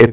1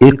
1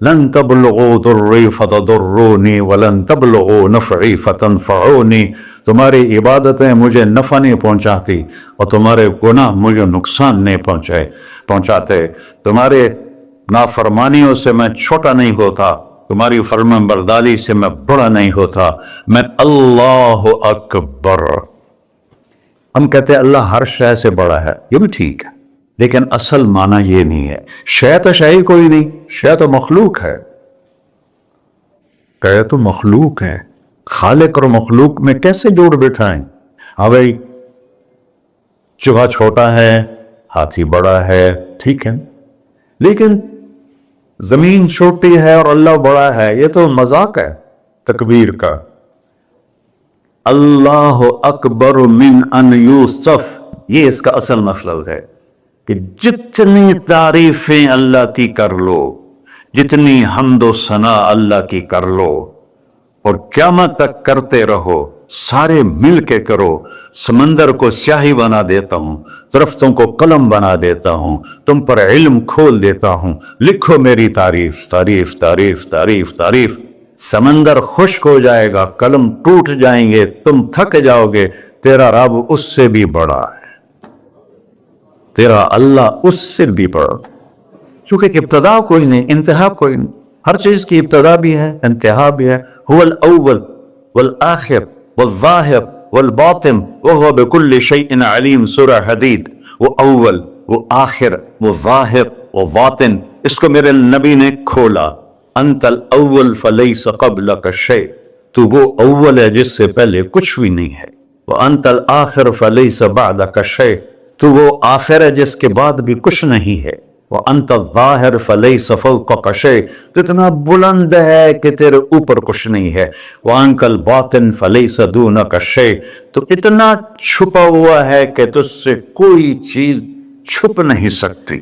لن تبلغوا ضری فتضرونی ولن تبلغوا نفعی فتنفعونی. تمہاری عبادتیں مجھے نفع نہیں پہنچاتی اور تمہارے گناہ مجھے نقصان نہیں پہنچاتے. تمہارے نافرمانیوں سے میں چھوٹا نہیں ہوتا، تمہاری فرمان برداری سے میں بڑا نہیں ہوتا. میں اللہ اکبر. ہم کہتے ہیں اللہ ہر شے سے بڑا ہے، یہ بھی ٹھیک ہے، لیکن اصل معنی یہ نہیں ہے. شے تو شے ہی کوئی نہیں، شے تو مخلوق ہے. کہ تو مخلوق ہے، خالق اور مخلوق میں کیسے جوڑ بٹھائیں؟ ہاں بھائی، چوہا چھوٹا ہے، ہاتھی بڑا ہے، ٹھیک ہے، لیکن زمین چھوٹی ہے اور اللہ بڑا ہے، یہ تو مذاق ہے تکبیر کا. اللہ اکبر من ان یوسف، یہ اس کا اصل مطلب ہے کہ جتنی تعریفیں اللہ کی کر لو، جتنی حمد و ثنا اللہ کی کر لو، اور قیامت تک کرتے رہو، سارے مل کے کرو. سمندر کو سیاہی بنا دیتا ہوں، درختوں کو قلم بنا دیتا ہوں، تم پر علم کھول دیتا ہوں، لکھو میری تعریف تعریف تعریف تعریف تعریف. سمندر خشک ہو جائے گا، قلم ٹوٹ جائیں گے، تم تھک جاؤ گے. تیرا رب اس سے بھی بڑا ہے، تیرا اللہ اس سے بھی بڑا. چونکہ ابتدا کوئی نہیں، انتہا کوئی نہیں. ہر چیز کی ابتدا بھی ہے، انتہا بھی ہے. هو الاول والآخر والظاہر والباطن وهو بكل شيء علیم. سورہ حدید. وہ اول، وہ آخر، وہ ظاہر، وہ باطن. اس کو میرے نبی نے کھولا. انت الاول فلیس قبلک شیء، تو وہ اول ہے جس سے پہلے کچھ بھی نہیں ہے. وانت الآخر فلیس بعدک شیء، تو وہ آخر ہے جس کے بعد بھی کچھ نہیں ہے. وانت الظاہر فلیس فوقک شیء، تو اتنا بلند ہے کہ تیرے اوپر کچھ نہیں ہے. وانت الباطن فلیس دونک شیء، تو اتنا چھپا ہوا ہے کہ تجھ سے کوئی چیز چھپ نہیں سکتی.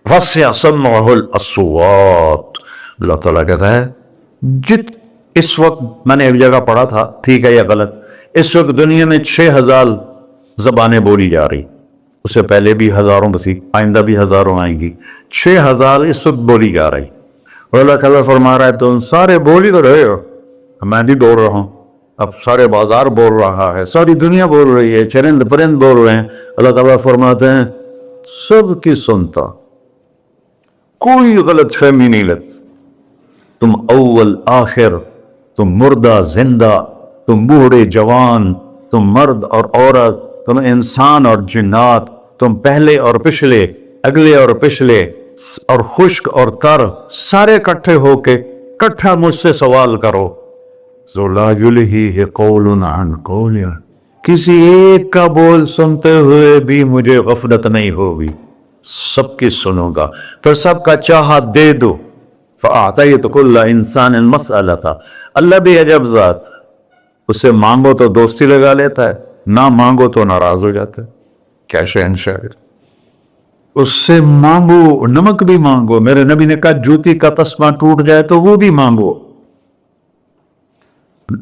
وسع سمعہ الاصوات، اللہ تعالیٰ کہتا ہے اس وقت میں نے ایک جگہ پڑھا تھا، ٹھیک ہے یا غلط، اس وقت دنیا میں 6000 زبانیں بولی جا رہی. اس سے پہلے بھی ہزاروں بسی، آئندہ بھی ہزاروں آئیں گی. 6000 اس وقت بولی جا رہی. اور اللہ تعالیٰ فرما رہا ہے تم سارے بولی تو رہے ہو، میں بھی بول رہا ہوں. اب سارے بازار بول رہا ہے، ساری دنیا بول رہی ہے، چرند پرند بول رہے ہیں. اللہ تعالیٰ فرماتے ہیں سب کی سنتا، کوئی غلط فہمی نہیں لگتی. تم اول آخر، تم مردہ زندہ، تم بوڑھے جوان، تم مرد اور عورت، تم انسان اور جنات، تم پہلے اور پچھلے، اگلے اور پچھلے، اور خشک اور تر، سارے کٹھے ہو کے کٹھا مجھ سے سوال کرو. ذو لا یلہیہ قول عن قول، کسی ایک کا بول سنتے ہوئے بھی مجھے غفلت نہیں ہوگی، سب کی سنوں گا، پھر سب کا چاہا دے دو. فَأَعْطَيْتُ كُلَّ إِنسَانٍ مَسْأَلَةً. اللہ بھی عجب ذات، اس سے مانگو تو دوستی لگا لیتا ہے، نہ مانگو تو ناراض ہو جاتا ہے. کیا شہنشاہ، اس سے مانگو، نمک بھی مانگو. میرے نبی نے کہا جوتی کا تسمہ ٹوٹ جائے تو وہ بھی مانگو.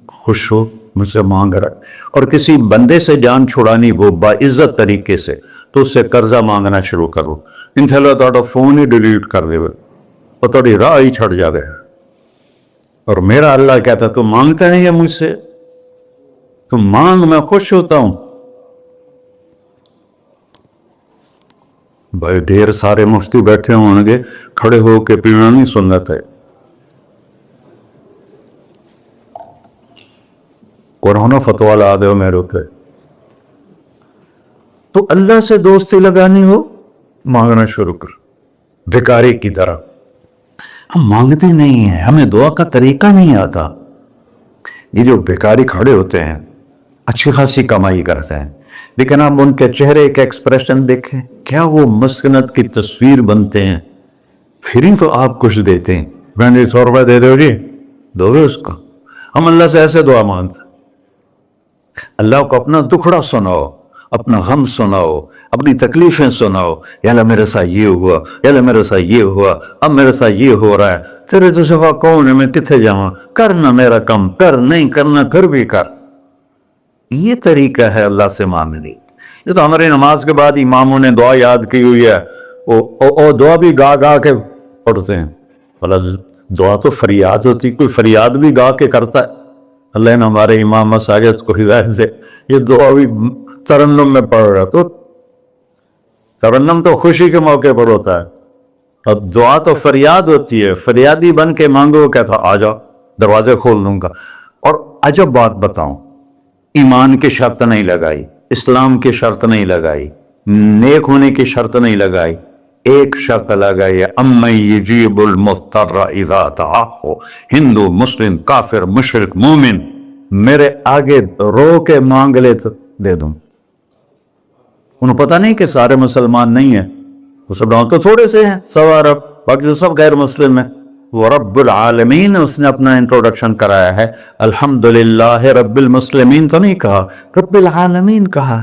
خوش ہو مجھ سے مانگ رہا ہے. اور کسی بندے سے جان چھڑانی ہو باعزت طریقے سے تو اس سے قرضہ مانگنا شروع کرو. انشاءاللہ تھوڑا فون ہی ڈیلیٹ کر دے اور تھوڑی راہ ہی چھڑ جاوے. اور میرا اللہ کہتا تو مانگتا ہے یہ مجھ سے، تو مانگ، میں خوش ہوتا ہوں. بھائی ڈھیر سارے مفتی بیٹھے ہوں گے، کھڑے ہو کے پینا نہیں سنت ہے. قرآن فتویٰ لا دے میرے ہوتے. تو اللہ سے دوستی لگانی ہو، مانگنا شروع کر بھکاری کی طرح. ہم مانگتے نہیں ہیں، ہمیں دعا کا طریقہ نہیں آتا. یہ جو بھکاری کھڑے ہوتے ہیں اچھی خاصی کمائی کرتے ہیں، لیکن آپ ان کے چہرے کے ایکسپریشن دیکھیں، کیا وہ مسکنت کی تصویر بنتے ہیں. پھر ہی تو آپ کچھ دیتے ہیں. میں نے 100 روپے دے دو جی، دو گے اس کو. ہم اللہ سے ایسے دعا مانگتے ہیں. اللہ کو اپنا دکھڑا سناؤ، اپنا غم سناؤ، اپنی تکلیفیں سناؤ. یا اللہ میرے ساتھ یہ ہوا، یا اللہ میرے ساتھ یہ ہوا، اب میرے ساتھ یہ ہو رہا ہے. تیرے تو صفا کون ہے، میں کتنے جاؤں، کرنا میرا کم، کر نہیں کرنا کر بھی کر. یہ طریقہ ہے اللہ سے مانگنے. یہ تو ہماری نماز کے بعد اماموں نے دعا یاد کی ہوئی ہے، وہ دعا بھی گا گا کے پڑھتے ہیں. دعا تو فریاد ہوتی, کوئی فریاد بھی گا کے کرتا ہے. اللہ نے ہمارے امام مساجد کو ہدایت دے, یہ دعا بھی ترنم میں پڑھ رہا, تو ترنم تو خوشی کے موقع پر ہوتا ہے, اور دعا تو فریاد ہوتی ہے. فریادی بن کے مانگو, کہتا آ جاؤ دروازے کھول دوں گا. اور عجب بات بتاؤں, ایمان کی شرط نہیں لگائی, اسلام کی شرط نہیں لگائی, نیک ہونے کی شرط نہیں لگائی, ایک شرط لگائی ہے, امن یجیب المضطر اذا دعاہ. ہندو, مسلم, کافر, مشرک, مومن میرے آگے رو کے مانگ لے تو دے دوں. انہیں پتہ نہیں کہ سارے مسلمان نہیں ہیں, وہ سب تو تھوڑے سے ہیں, 100 ارب, باقی تو سب غیر مسلم ہیں. وہ رب العالمین اس نے اپنا انٹروڈکشن کرایا ہے. الحمدللہ رب المسلمین تو نہیں کہا, رب العالمین کہا.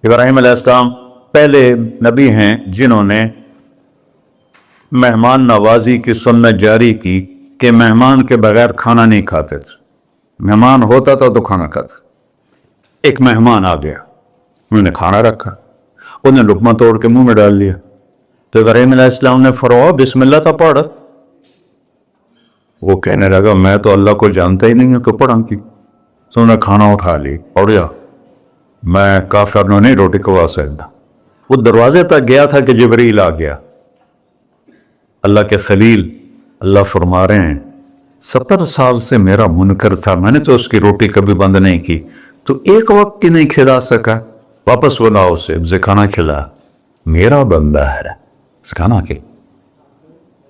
ابراہیم علیہ السلام پہلے نبی ہیں جنہوں نے مہمان نوازی کی سنت جاری کی کہ مہمان کے بغیر کھانا نہیں کھاتے تھے. مہمان ہوتا تھا تو کھانا کھاتے. ایک مہمان آ گیا, انہوں نے کھانا رکھا, انہوں نے لقمہ توڑ کے منہ میں ڈال لیا, تو ابراہیم علیہ السلام نے فرمایا بسم اللہ تھا پڑھ. وہ کہنے لگا میں تو اللہ کو جانتا ہی نہیں ہوں کہ پڑھا کی. تو انہوں نے کھانا اٹھا لی, پڑھ گیا. میں کافر نے نہیں روٹی کھوا سکتا. وہ دروازے تک گیا تھا کہ جبریل آ گیا, اللہ کے خلیل. اللہ فرما رہے ہیں 70 سال سے میرا منکر تھا, میں نے تو اس کی روٹی کبھی بند نہیں کی, تو ایک وقت کی نہیں کھلا سکا, واپس بلاؤ اسے کھانا کھلا, میرا بندہ ہے, کھانا کھلا.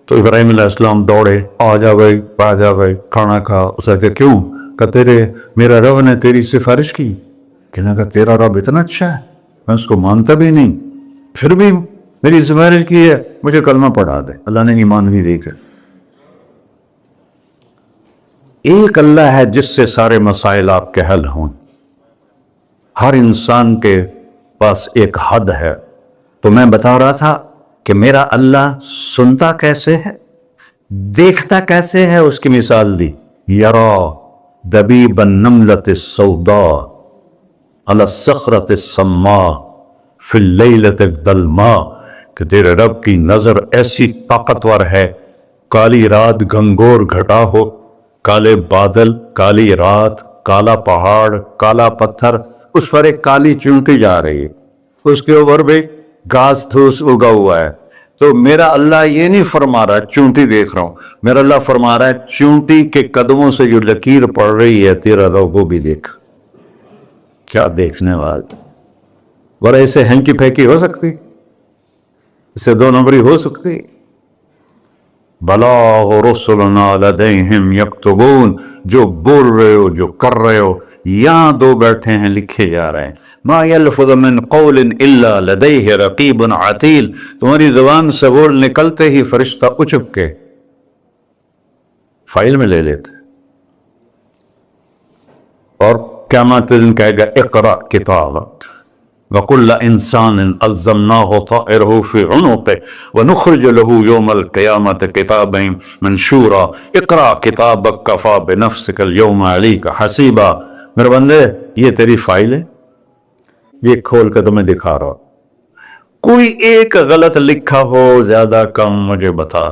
تو ابراہیم علیہ السلام دوڑے, آ جا بھائی کھانا کھا. اسے کہ کیوں؟ کہ میرا رب نے تیری سفارش کی. کہنے کا تیرا رب اتنا اچھا ہے, میں اس کو مانتا بھی نہیں, پھر بھی میری سفارش کی ہے, مجھے کلمہ پڑھا دے. اللہ نے ایمان بھی دے کر. ایک اللہ ہے جس سے سارے مسائل آپ کے حل ہوں. ہر انسان کے پاس ایک حد ہے. تو میں بتا رہا تھا کہ میرا اللہ سنتا کیسے ہے, دیکھتا کیسے ہے, اس کی مثال دی. یرا دبیب النملۃ السوداء علی الصخرۃ الصماء فی اللیلۃ الظلماء, کہ تیرے رب کی نظر ایسی طاقتور ہے, کالی رات گھنگور گھٹا ہو, کالے بادل, کالی رات, کالا پہاڑ, کالا پتھر, اس پر ایک کالی چونٹی جا رہی ہے, اس کے اوپر بھی گھاس پھوس اگا ہوا ہے. تو میرا اللہ یہ نہیں فرما رہا چونٹی دیکھ رہا ہوں, میرا اللہ فرما رہا ہے چونٹی کے قدموں سے جو لکیر پڑ رہی ہے تیرا رب وہ بھی دیکھ. کیا دیکھنے والا, بڑا اسے ہینکی پھینکی ہو سکتی, اسے 2 نمبری ہو سکتی. بلاغ رسلنا لدیہم یکتبون, جو بول رہے ہو, جو کر رہے ہو, یہاں 2 بیٹھے ہیں, لکھے جا رہے ہیں. ما یلفظ من قول الا لدیہ رقیب عتید, تمہاری زبان سے بول نکلتے ہی فرشتہ اچک کے فائل میں لے لیتے. اور قیامت دن کہے گا اقرأ کتابک وَكُلَّ إِنسَانٍ أَلْزَمْنَاهُ طَائِرَهُ فِي عُنُقِهِ وَنُخْرِجُ لَهُ يَوْمَ الْقِيَامَةِ كِتَابًا مَنْشُورًا اقرأ کتابک کفیٰ بنفسک اليوم علیک حسیبا. میرے بندے یہ تیری فائل ہے, یہ کھول کے تمہیں دکھا رہا. کوئی ایک غلط لکھا ہو زیادہ کم مجھے بتا.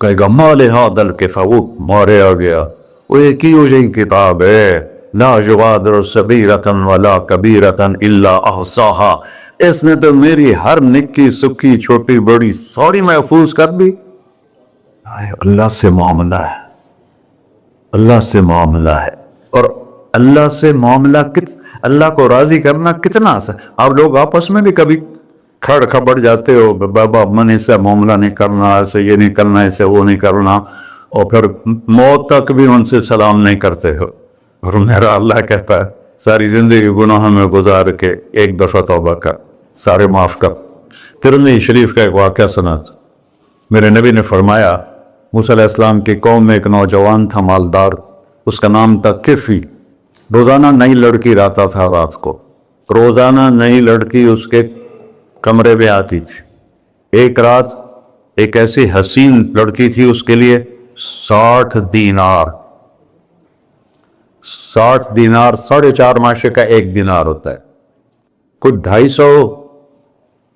کہے گا ما لہذا الکتاب, وہ مارے آ گیا, وہ ایک ہی ہو جائے کتاب ہے, لا یغادر صغیرۃ ولا کبیرۃ الا احصاها, اس نے تو میری ہر نکی سکی چھوٹی بڑی ساری محفوظ کر دی. اللہ سے معاملہ ہے, اللہ سے معاملہ ہے. اور اللہ سے معاملہ اللہ کو راضی کرنا کتنا آسان. آپ لوگ آپس میں بھی کبھی کھڑ کھبڑ جاتے ہو, بابا من ایسا معاملہ نہیں کرنا, ایسے یہ نہیں کرنا, ایسے وہ نہیں کرنا, اور پھر موت تک بھی ان سے سلام نہیں کرتے ہو. اور میرا اللہ کہتا ہے ساری زندگی گناہ میں گزار کے ایک دفعہ توبہ کر, سارے معاف کر. ترمذی شریف کا ایک واقعہ سنا تھا. میرے نبی نے فرمایا موسیٰ علیہ السلام کی قوم میں ایک نوجوان تھا مالدار, اس کا نام تھا کفی. روزانہ نئی لڑکی لاتا تھا رات کو, روزانہ نئی لڑکی اس کے کمرے میں آتی تھی. ایک رات ایک ایسی حسین لڑکی تھی, اس کے لیے 60 دینار 4.5 ماشے کا 1 دینار ہوتا ہے, کچھ 250